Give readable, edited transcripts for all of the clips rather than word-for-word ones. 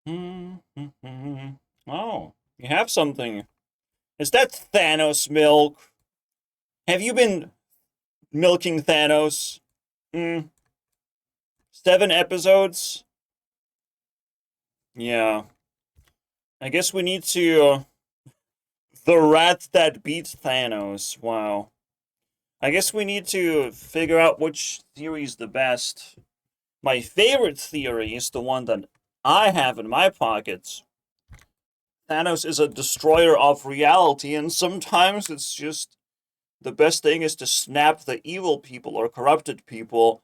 Oh, you have something. Is that Thanos milk? Have you been milking Thanos? Hmm. 7 episodes? Yeah. I guess we need to. The rat that beat Thanos. Wow. I guess we need to figure out which theory is the best. My favorite theory is the one that I have in my pockets. Thanos is a destroyer of reality, and sometimes it's just the best thing is to snap the evil people or corrupted people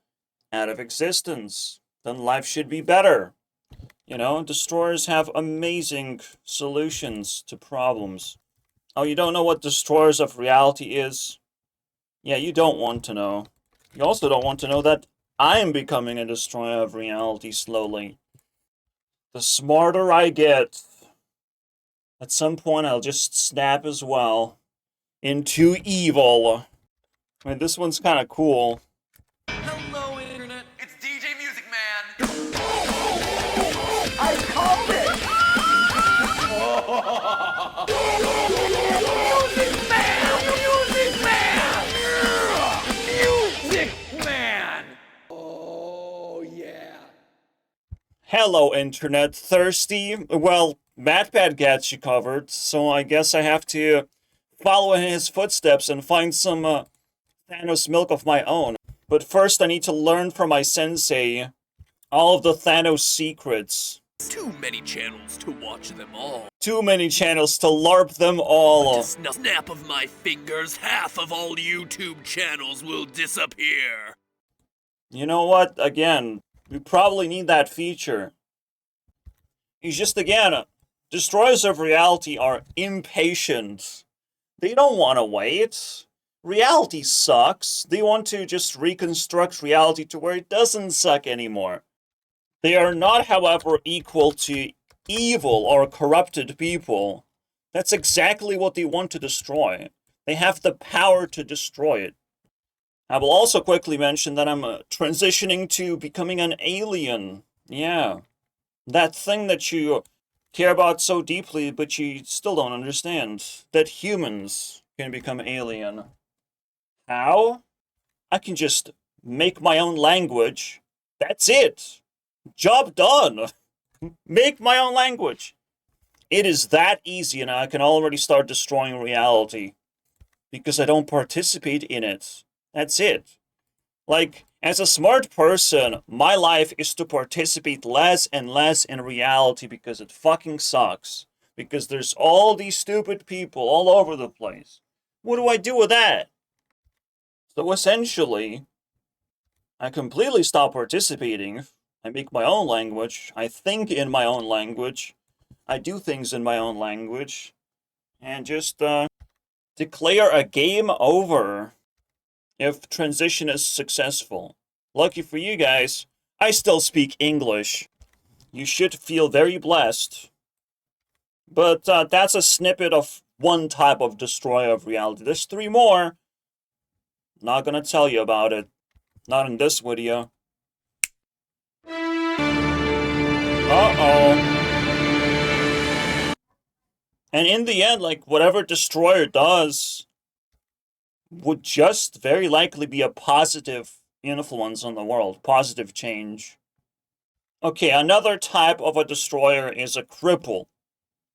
out of existence. Then life should be better. You know, destroyers have amazing solutions to problems. Oh, you don't know what destroyers of reality is? Yeah, you don't want to know. You also don't want to know that I'm becoming a destroyer of reality slowly. The smarter I get, at some point I'll just snap as well into evil. I mean, this one's kind of cool. Hello, Internet. It's DJ Music Man. I called it! Music Man! Music Man! Music Man! Oh, yeah. Hello, Internet. Thirsty? Well, MatPat gets you covered, so I guess I have to follow in his footsteps and find some Thanos milk of my own. But first, I need to learn from my sensei all of the Thanos secrets. Too many channels to watch them all. Too many channels to LARP them all. With a snap of my fingers, half of all YouTube channels will disappear. You know what? Again, we probably need that feature. It's just, again, destroyers of reality are impatient. They don't want to wait. Reality sucks. They want to just reconstruct reality to where it doesn't suck anymore. They are not, however, equal to evil or corrupted people. That's exactly what they want to destroy. They have the power to destroy it. I will also quickly mention that I'm transitioning to becoming an alien. Yeah. That thing that you care about so deeply, but you still don't understand. That humans can become alien. How? I can just make my own language. That's it. Job done. Make my own language. It is that easy, and I can already start destroying reality. Because I don't participate in it. That's it. Like, as a smart person, my life is to participate less and less in reality because it fucking sucks. Because there's all these stupid people all over the place. What do I do with that? So essentially, I completely stop participating. I make my own language. I think in my own language. I do things in my own language. And just, declare a game over if transition is successful. Lucky for you guys, I still speak English. You should feel very blessed. But that's a snippet of one type of destroyer of reality. There's 3 more. Not gonna tell you about it. Not in this video. Uh-oh. And in the end, like, whatever destroyer does would just very likely be a positive influence on the world. Positive change. Okay, another type of a destroyer is a cripple,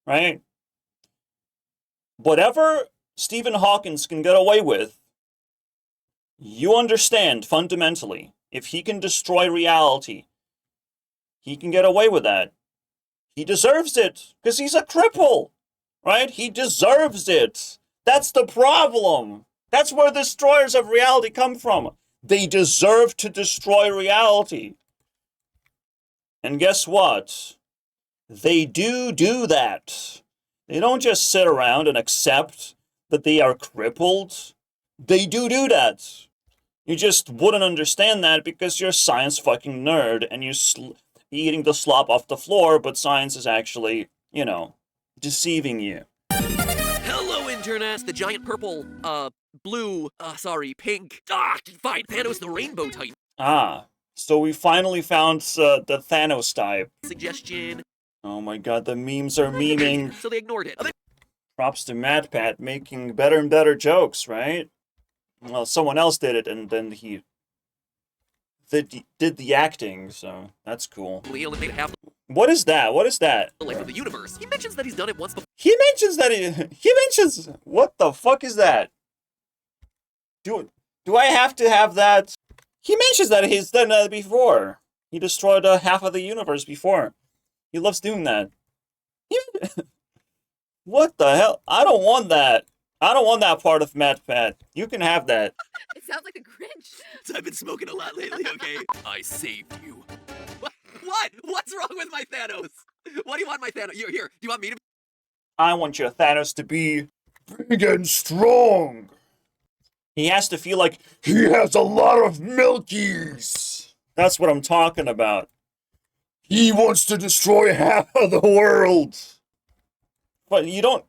right? Whatever Stephen Hawkins can get away with, you understand fundamentally. If he can destroy reality, he can get away with that. He deserves it, because he's a cripple, right? He deserves it. That's the problem. That's where destroyers of reality come from. They deserve to destroy reality. And guess what? They do that. They don't just sit around and accept that they are crippled. They do that. You just wouldn't understand that because you're a science fucking nerd and you're eating the slop off the floor, but science is actually, you know, deceiving you. Hello, Internet. The giant purple, blue, pink. Fine, Thanos the rainbow type. Ah, so we finally found the Thanos type. Suggestion. Oh my god, the memes are memeing. So they ignored it. Props to MadPat making better and better jokes, right? Well, someone else did it, and then he did the acting, so that's cool. They eliminated half What is that? What is that? the life of the universe. He mentions that he's done it once before. He mentions that he mentions, what the fuck is that? Do I have to have that? He mentions that he's done that before. He destroyed half of the universe before. He loves doing that. What the hell? I don't want that. I don't want that part of MadPat. You can have that. It sounds like the Grinch. I've been smoking a lot lately, okay? I saved you. What? What's wrong with my Thanos? What do you want my Thanos? Here, do you want me to? I want your Thanos to be big and strong. He has to feel like he has a lot of milkies. That's what I'm talking about. He wants to destroy half of the world. But you don't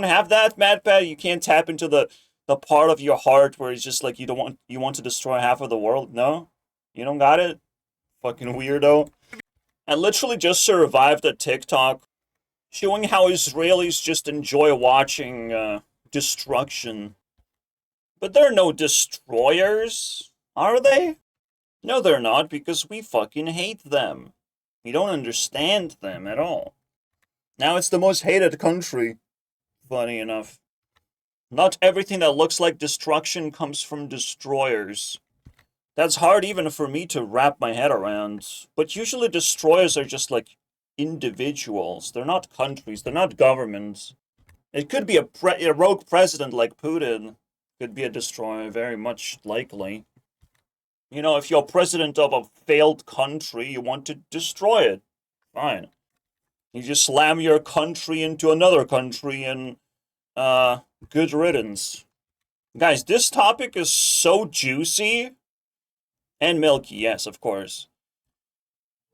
have that, MadPat. You can't tap into the part of your heart where it's just like you want to destroy half of the world. No, you don't got it. Fucking weirdo. I literally just survived a TikTok showing how Israelis just enjoy watching destruction. But they're no destroyers, are they? No, they're not, because we fucking hate them. We don't understand them at all. Now it's the most hated country. Funny enough. Not everything that looks like destruction comes from destroyers. That's hard even for me to wrap my head around. But usually destroyers are just like individuals. They're not countries. They're not governments. It could be a rogue president like Putin. Could be a destroyer, very much likely. You know, if you're president of a failed country, you want to destroy it. Fine. You just slam your country into another country and, good riddance. Guys, this topic is so juicy, and milky, yes, of course,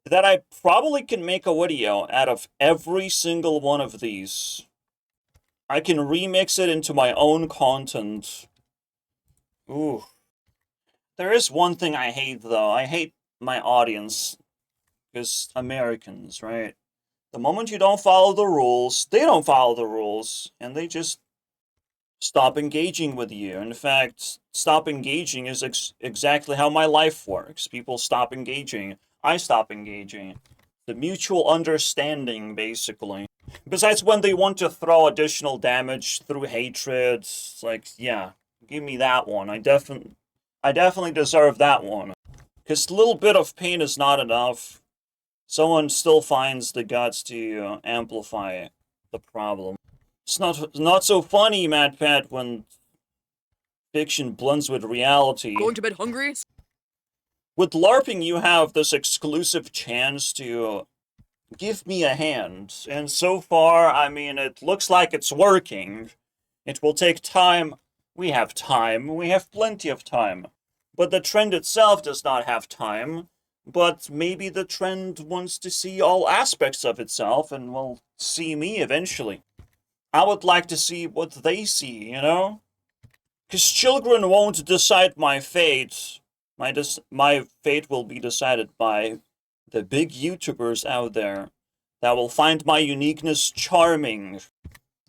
that I probably can make a video out of every single one of these. I can remix it into my own content. Ooh. There is one thing I hate, though. I hate my audience. Because Americans, right? The moment you don't follow the rules, they don't follow the rules. And they just stop engaging with you. In fact, stop engaging is exactly how my life works. People stop engaging. I stop engaging. The mutual understanding, basically. Besides, when they want to throw additional damage through hatred, it's like, yeah, give me that one. I definitely deserve that one. Because a little bit of pain is not enough. Someone still finds the guts to amplify the problem. It's not so funny, MadPat, when fiction blends with reality. Going to bed hungry? With LARPing, you have this exclusive chance to give me a hand. And so far, I mean, it looks like it's working. It will take time. We have time. We have plenty of time. But the trend itself does not have time. But maybe the trend wants to see all aspects of itself and will see me eventually. I would like to see what they see, you know? Because children won't decide my fate. My fate will be decided by the big YouTubers out there that will find my uniqueness charming.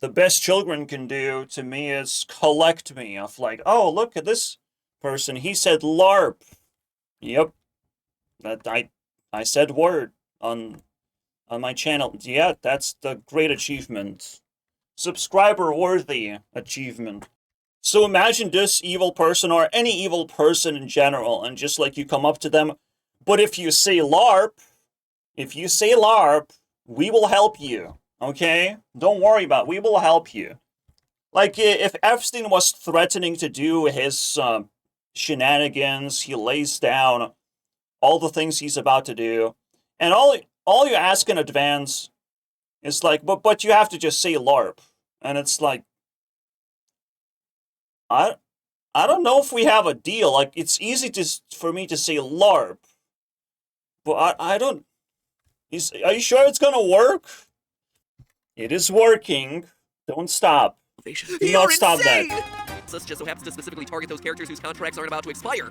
The best children can do to me is collect me of like, oh, look at this person. He said LARP. Yep. That I said word on my channel. Yeah, that's the great achievement. Subscriber-worthy achievement. So imagine this evil person, or any evil person in general, and just like you come up to them, but if you say LARP, we will help you, okay? Don't worry about it, we will help you. Like, if Epstein was threatening to do his shenanigans, he lays down all the things he's about to do, and all you ask in advance is like, but you have to just say LARP, and it's like, I don't know if we have a deal. Like, it's easy for me to say LARP, but I don't. Are you sure it's gonna work? It is working. Don't stop. Do not stop that. This just so happens to specifically target those characters whose contracts aren't about to expire.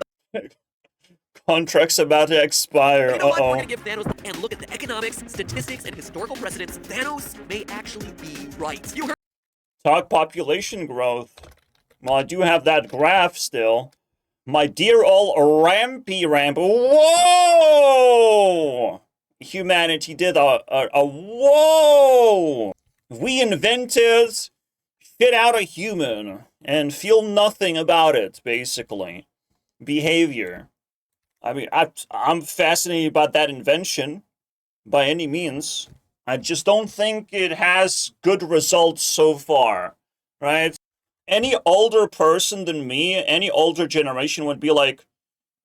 Contract's about to expire. You know what? We're Uh-oh. gonna give Thanos and look at the economics, statistics, and historical precedents. Thanos may actually be right. You heard Talk population growth. Well, I do have that graph still. My dear old Rampy Ramp. Whoa! Humanity did a whoa! We invented shit out a human and feel nothing about it, basically. Behavior. I mean, I'm fascinated about that invention by any means. I just don't think it has good results so far, right? Any older person than me, any older generation would be like,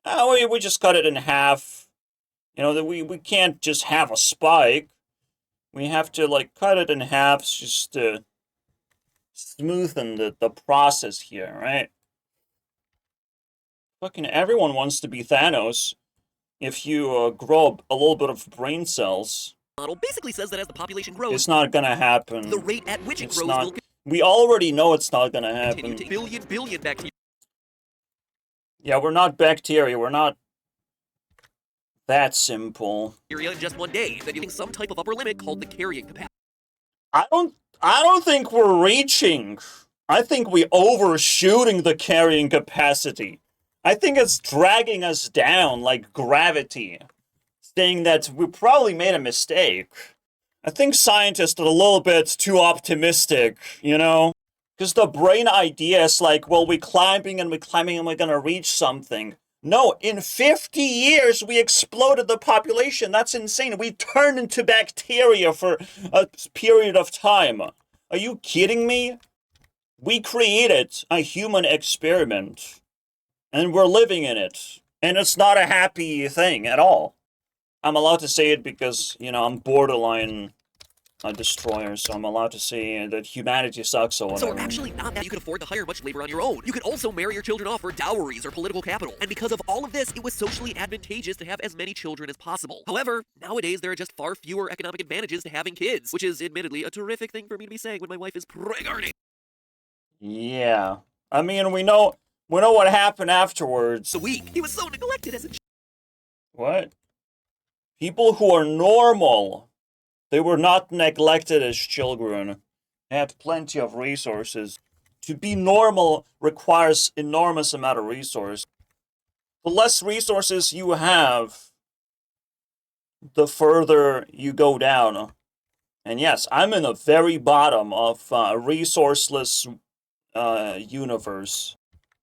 oh, we just cut it in half. You know, that we can't just have a spike. We have to, like, cut it in half just to smoothen the process here, right? Fucking everyone wants to be Thanos if you grow a little bit of brain cells. model basically says that as the population grows, It's not gonna happen. the rate at which it It's grows not. will We already know it's not gonna continue happen. to billion bacteria Yeah, we're not bacteria. We're not that simple. in just one day, then using some type of upper limit called the carrying capacity. I don't think we're reaching. I think we overshooting the carrying capacity. I think it's dragging us down like gravity, saying that we probably made a mistake. I think scientists are a little bit too optimistic, you know? Because the brain idea is like, well, we're climbing and we're gonna reach something. No, in 50 years, we exploded the population. That's insane. We turned into bacteria for a period of time. Are you kidding me? We created a human experiment, and we're living in it. And it's not a happy thing at all. I'm allowed to say it because, you know, I'm borderline a destroyer, so I'm allowed to say that humanity sucks or So whatever. actually not that you could afford to hire much labor on your own. You could also marry your children off for dowries or political capital. And because of all of this, it was socially advantageous to have as many children as possible. However, nowadays there are just far fewer economic advantages to having kids, which is admittedly a terrific thing for me to be saying when my wife is pregnant. Yeah. I mean, we know what happened afterwards. So weak. He was so neglected as a What? People who are normal, they were not neglected as children. They had plenty of resources. To be normal requires enormous amount of resource. The less resources you have, the further you go down. And yes, I'm in the very bottom of a resourceless universe.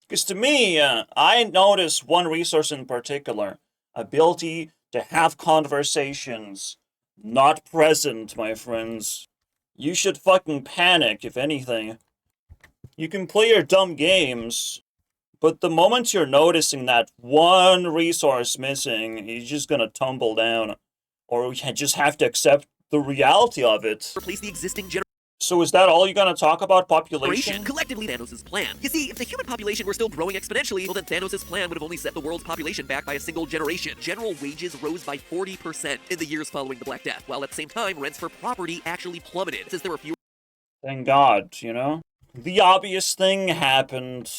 Because to me, I notice one resource in particular: ability to have conversations. Not present, my friends. You should fucking panic, if anything. You can play your dumb games, but the moment you're noticing that one resource missing, you're just gonna tumble down. Or you just have to accept the reality of it. replace the existing So is that all you're gonna talk about, population? collectively Thanos' plan. You see, if the human population were still growing exponentially, well then Thanos' plan would have only set the world's population back by a single generation. General wages rose by 40% in the years following the Black Death, while at the same time, rents for property actually plummeted, since there were fewer Thank God, you know? The obvious thing happened.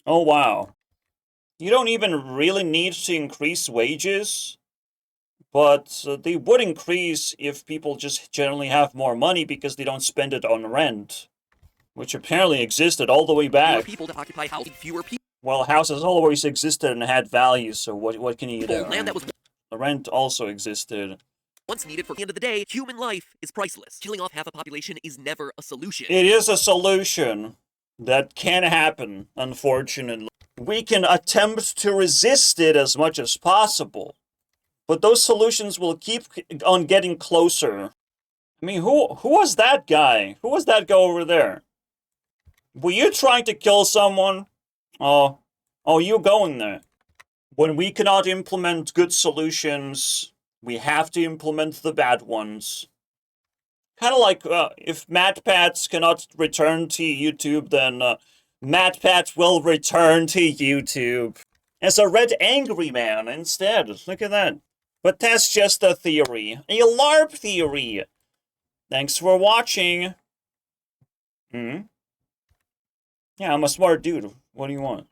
Oh wow. You don't even really need to increase wages, but they would increase if people just generally have more money because they don't spend it on rent, which apparently existed all the way back. people to occupy housing, fewer people, Well, houses always existed and had value, so what can you do? land Right? that was The rent also existed. once needed for the end of the day. Human life is priceless. Killing off half a population is never a solution. It is a solution that can happen, unfortunately. We can attempt to resist it as much as possible, but those solutions will keep on getting closer. I mean, who was that guy? Who was that guy over there? Were you trying to kill someone? Oh, you going there. When we cannot implement good solutions, we have to implement the bad ones. Kind of like if MatPats cannot return to YouTube, then MatPat will return to YouTube as a red angry man instead. Look at that. But that's just a theory. A LARP theory. Thanks for watching. Yeah, I'm a smart dude. What do you want?